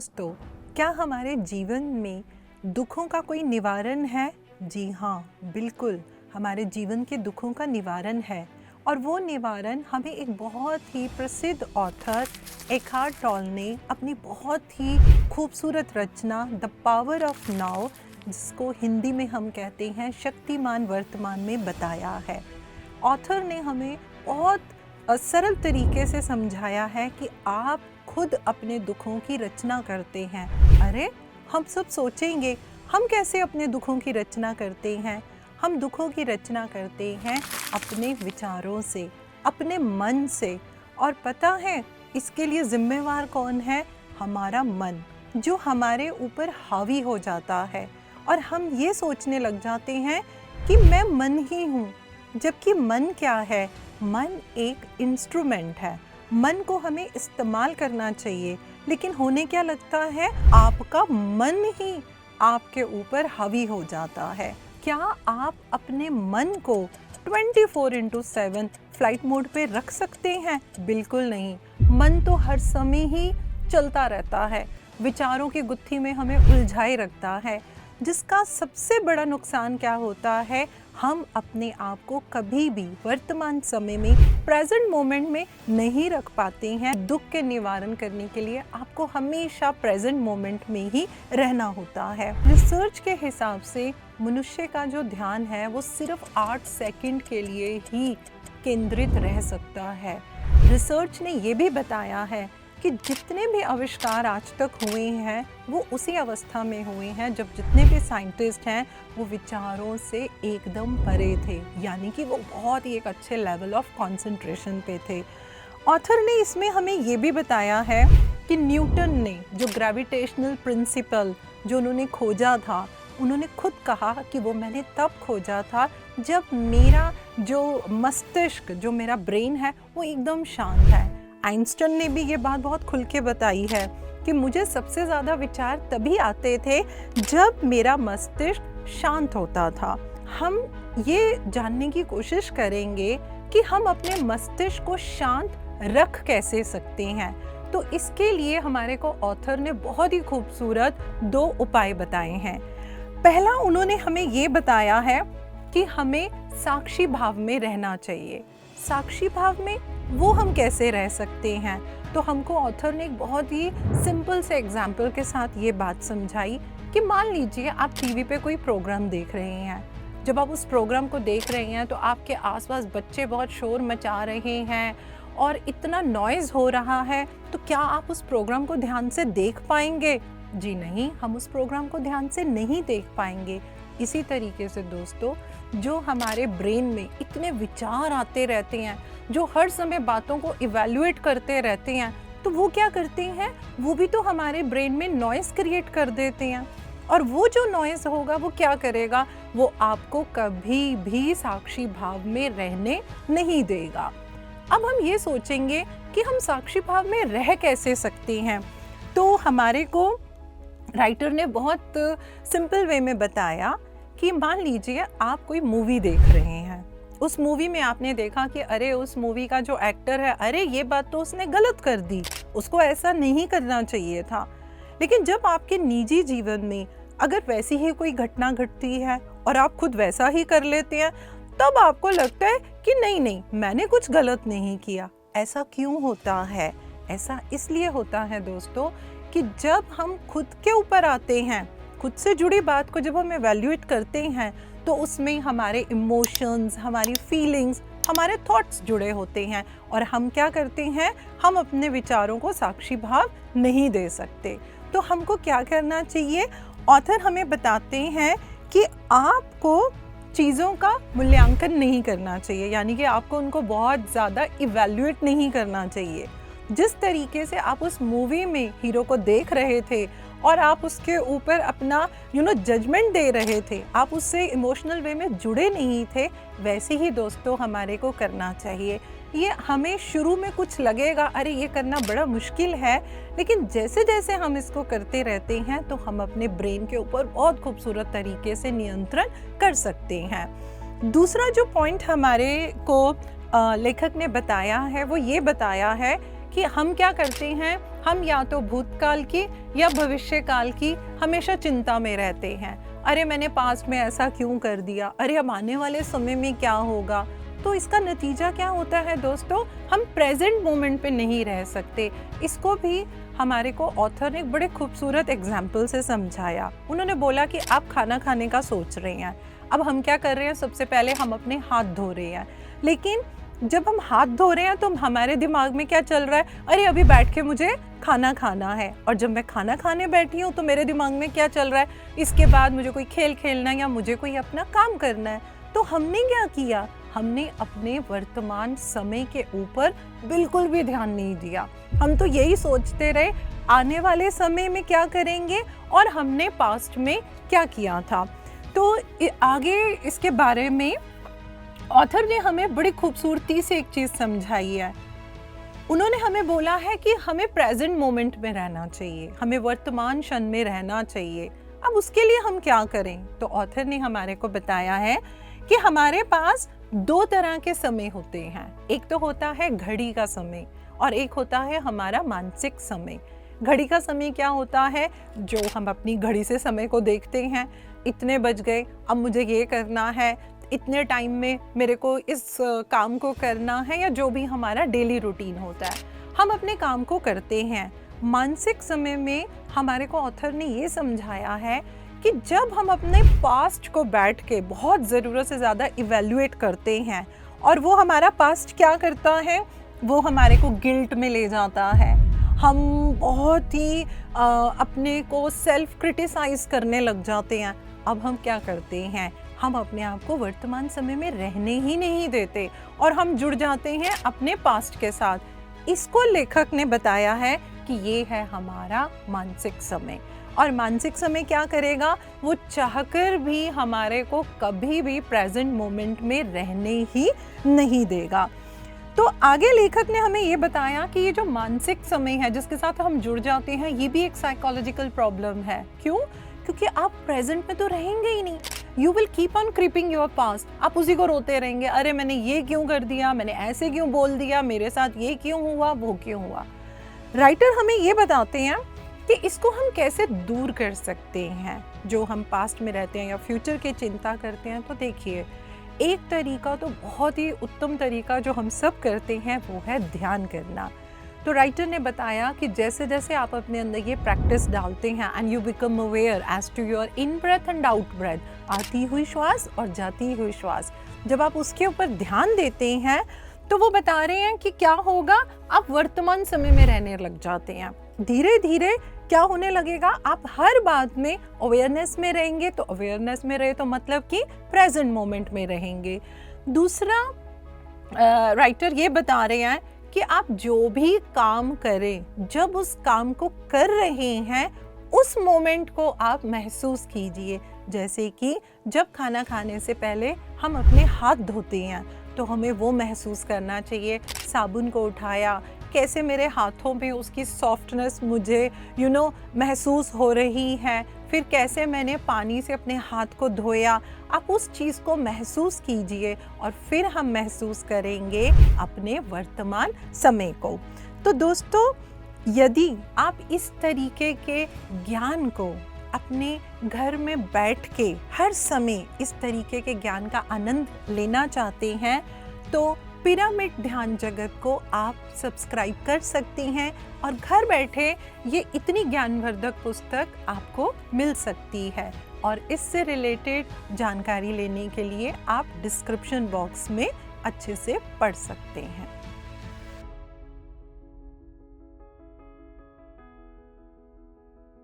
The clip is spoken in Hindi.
दोस्तों, क्या हमारे जीवन में दुखों का कोई निवारण है? जी हाँ, बिल्कुल, हमारे जीवन के दुखों का निवारण है। और वो निवारण हमें एक बहुत ही प्रसिद्ध ऑथर एकहार्ट टोल ने अपनी बहुत ही खूबसूरत रचना द पावर ऑफ नाउ, जिसको हिंदी में हम कहते हैं शक्तिमान वर्तमान में बताया है। ऑथर ने हमें बहुत सरल तरीके से समझाया है कि आप खुद अपने दुखों की रचना करते हैं। अरे, हम सब सोचेंगे हम कैसे अपने दुखों की रचना करते हैं? हम दुखों की रचना करते हैं अपने विचारों से, अपने मन से। और पता है इसके लिए जिम्मेवार कौन है? हमारा मन, जो हमारे ऊपर हावी हो जाता है और हम ये सोचने लग जाते हैं कि मैं मन ही हूँ। जबकि मन क्या है? मन एक इंस्ट्रूमेंट है। मन को हमें इस्तेमाल करना चाहिए, लेकिन होने क्या लगता है, आपका मन ही आपके ऊपर हावी हो जाता है। क्या आप अपने मन को 24/7 फ्लाइट मोड पे रख सकते हैं? बिल्कुल नहीं। मन तो हर समय ही चलता रहता है, विचारों की गुत्थी में हमें उलझाए रखता है, जिसका सबसे बड़ा नुकसान क्या होता है, हम अपने आप को कभी भी वर्तमान समय में, प्रेजेंट मोमेंट में नहीं रख पाते हैं। दुख के निवारण करने के लिए आपको हमेशा प्रेजेंट मोमेंट में ही रहना होता है। रिसर्च के हिसाब से मनुष्य का जो ध्यान है वो सिर्फ 8 सेकंड के लिए ही केंद्रित रह सकता है। रिसर्च ने ये भी बताया है कि जितने भी आविष्कार आज तक हुए हैं वो उसी अवस्था में हुए हैं जब जितने भी साइंटिस्ट हैं वो विचारों से एकदम परे थे, यानी कि वो बहुत ही एक अच्छे लेवल ऑफ कंसंट्रेशन पे थे। ऑथर ने इसमें हमें ये भी बताया है कि न्यूटन ने जो ग्रेविटेशनल प्रिंसिपल जो उन्होंने खोजा था, उन्होंने खुद कहा कि वो मैंने तब खोजा था जब मेरा जो मस्तिष्क, जो मेरा ब्रेन है, वो एकदम शांत है। आइंस्टाइन ने भी ये बात बहुत खुल के बताई है कि मुझे सबसे ज़्यादा विचार तभी आते थे जब मेरा मस्तिष्क शांत होता था। हम ये जानने की कोशिश करेंगे कि हम अपने मस्तिष्क को शांत रख कैसे सकते हैं। तो इसके लिए हमारे को ऑथर ने बहुत ही खूबसूरत 2 उपाय बताए हैं। पहला, उन्होंने हमें ये बताया है कि हमें साक्षी भाव में रहना चाहिए। साक्षी भाव में वो हम कैसे रह सकते हैं? तो हमको ऑथर ने एक बहुत ही सिंपल से एग्जाम्पल के साथ ये बात समझाई कि मान लीजिए आप टीवी पे कोई प्रोग्राम देख रहे हैं। जब आप उस प्रोग्राम को देख रहे हैं तो आपके आसपास बच्चे बहुत शोर मचा रहे हैं और इतना नॉइज़ हो रहा है, तो क्या आप उस प्रोग्राम को ध्यान से देख पाएंगे? जी नहीं, हम उस प्रोग्राम को ध्यान से नहीं देख पाएंगे। इसी तरीके से दोस्तों, जो हमारे ब्रेन में इतने विचार आते रहते हैं, जो हर समय बातों को इवैल्यूएट करते रहते हैं, तो वो क्या करते हैं, वो भी तो हमारे ब्रेन में नॉइज़ क्रिएट कर देते हैं। और वो जो नॉइज़ होगा वो क्या करेगा, वो आपको कभी भी साक्षी भाव में रहने नहीं देगा। अब हम ये सोचेंगे कि हम साक्षी भाव में रह कैसे सकते हैं। तो हमारे को राइटर ने बहुत सिंपल वे में बताया कि मान लीजिए आप कोई मूवी देख रहे हैं। उस मूवी में आपने देखा कि अरे, उस मूवी का जो एक्टर है, अरे ये बात तो उसने गलत कर दी, उसको ऐसा नहीं करना चाहिए था। लेकिन जब आपके निजी जीवन में अगर वैसी ही कोई घटना घटती है और आप खुद वैसा ही कर लेते हैं, तब आपको लगता है कि नहीं, मैंने कुछ गलत नहीं किया। ऐसा क्यों होता है? ऐसा इसलिए होता है दोस्तों कि जब हम खुद के ऊपर आते हैं, खुद से जुड़ी बात को जब हम एवैल्यूएट करते हैं, तो उसमें हमारे इमोशंस, हमारी फीलिंग्स, हमारे थॉट्स जुड़े होते हैं और हम क्या करते हैं, हम अपने विचारों को साक्षी भाव नहीं दे सकते। तो हमको क्या करना चाहिए? ऑथर हमें बताते हैं कि आपको चीज़ों का मूल्यांकन नहीं करना चाहिए, यानी कि आपको उनको बहुत ज़्यादा इवैल्यूएट नहीं करना चाहिए। जिस तरीके से आप उस मूवी में हीरो को देख रहे थे और आप उसके ऊपर अपना जजमेंट दे रहे थे, आप उससे इमोशनल वे में जुड़े नहीं थे, वैसे ही दोस्तों हमारे को करना चाहिए। ये हमें शुरू में कुछ लगेगा, अरे ये करना बड़ा मुश्किल है, लेकिन जैसे जैसे हम इसको करते रहते हैं तो हम अपने ब्रेन के ऊपर बहुत खूबसूरत तरीके से नियंत्रण कर सकते हैं। दूसरा जो पॉइंट हमारे को लेखक ने बताया है वो ये बताया है कि हम क्या करते हैं, हम या तो भूतकाल की या भविष्यकाल की हमेशा चिंता में रहते हैं। अरे मैंने पास्ट में ऐसा क्यों कर दिया, अरे अब आने वाले समय में क्या होगा। तो इसका नतीजा क्या होता है दोस्तों, हम प्रेजेंट मोमेंट पे नहीं रह सकते। इसको भी हमारे को ऑथर ने एक बड़े खूबसूरत एग्जाम्पल से समझाया। उन्होंने बोला कि आप खाना खाने का सोच रहे हैं, अब हम क्या कर रहे हैं, सबसे पहले हम अपने हाथ धो रहे हैं, लेकिन जब हम हाथ धो रहे हैं तो हमारे दिमाग में क्या चल रहा है, अरे अभी बैठ के मुझे खाना खाना है। और जब मैं खाना खाने बैठी हूँ तो मेरे दिमाग में क्या चल रहा है, इसके बाद मुझे कोई खेल खेलना है या मुझे कोई अपना काम करना है। तो हमने क्या किया, हमने अपने वर्तमान समय के ऊपर बिल्कुल भी ध्यान नहीं दिया। हम तो यही सोचते रहे आने वाले समय में क्या करेंगे और हमने पास्ट में क्या किया था। तो आगे इसके बारे में ऑथर ने हमें बड़ी खूबसूरती से एक चीज़ समझाई है। उन्होंने हमें बोला है कि हमें प्रेजेंट मोमेंट में रहना चाहिए, हमें वर्तमान क्षण में रहना चाहिए। अब उसके लिए हम क्या करें, तो ऑथर ने हमारे को बताया है कि हमारे पास दो तरह के समय होते हैं। एक तो होता है घड़ी का समय और एक होता है हमारा मानसिक समय। घड़ी का समय क्या होता है, जो हम अपनी घड़ी से समय को देखते हैं, इतने बज गए, अब मुझे ये करना है, इतने टाइम में मेरे को इस काम को करना है, या जो भी हमारा डेली रूटीन होता है हम अपने काम को करते हैं। मानसिक समय में हमारे को ऑथर ने ये समझाया है कि जब हम अपने पास्ट को बैठ के बहुत ज़रूरत से ज़्यादा इवैल्यूएट करते हैं और वो हमारा पास्ट क्या करता है, वो हमारे को गिल्ट में ले जाता है। हम बहुत ही अपने को सेल्फ क्रिटिसाइज करने लग जाते हैं। अब हम क्या करते हैं, हम अपने आप को वर्तमान समय में रहने ही नहीं देते और हम जुड़ जाते हैं अपने पास्ट के साथ। इसको लेखक ने बताया है कि ये है हमारा मानसिक समय। और मानसिक समय क्या करेगा, वो चाहकर भी हमारे को कभी भी प्रेजेंट मोमेंट में रहने ही नहीं देगा। तो आगे लेखक ने हमें ये बताया कि ये जो मानसिक समय है जिसके साथ हम जुड़ जाते हैं, ये भी एक साइकोलॉजिकल प्रॉब्लम है। क्यों? क्योंकि आप प्रेजेंट में तो रहेंगे ही नहीं। You will keep on creeping your past. आप उसी को रोते रहेंगे, अरे मैंने ये क्यों कर दिया, मैंने ऐसे क्यों बोल दिया, मेरे साथ ये क्यों हुआ, वो क्यों हुआ। राइटर हमें ये बताते हैं कि इसको हम कैसे दूर कर सकते हैं। जो हम पास्ट में रहते हैं या फ्यूचर की चिंता करते हैं, तो देखिए एक तरीका तो बहुत ही उत्तम तरीका जो हम सब करते हैं वो है ध्यान करना। तो राइटर ने बताया कि जैसे जैसे आप अपने अंदर ये प्रैक्टिस डालते हैं and you become aware as to your in breath and out breath, आती हुई श्वास और जाती हुई श्वास, जब आप उसके ऊपर ध्यान देते हैं तो वो बता रहे हैं कि क्या होगा, आप वर्तमान समय में रहने लग जाते हैं। धीरे धीरे क्या होने लगेगा, आप हर बात में अवेयरनेस में रहेंगे। तो अवेयरनेस में रहे तो मतलब कि प्रेजेंट मोमेंट में रहेंगे। दूसरा राइटर ये बता रहे हैं कि आप जो भी काम करें, जब उस काम को कर रहे हैं उस मोमेंट को आप महसूस कीजिए। जैसे कि जब खाना खाने से पहले हम अपने हाथ धोते हैं तो हमें वो महसूस करना चाहिए, साबुन को उठाया, कैसे मेरे हाथों पे उसकी सॉफ्टनेस मुझे महसूस हो रही है, फिर कैसे मैंने पानी से अपने हाथ को धोया। आप उस चीज़ को महसूस कीजिए और फिर हम महसूस करेंगे अपने वर्तमान समय को। तो दोस्तों, यदि आप इस तरीके के ज्ञान को अपने घर में बैठ के हर समय इस तरीके के ज्ञान का आनंद लेना चाहते हैं तो पिरामिड ध्यान जगत को आप सब्सक्राइब कर सकती हैं और घर बैठे ये इतनी ज्ञानवर्धक पुस्तक आपको मिल सकती है। और इससे रिलेटेड जानकारी लेने के लिए आप डिस्क्रिप्शन बॉक्स में अच्छे से पढ़ सकते हैं।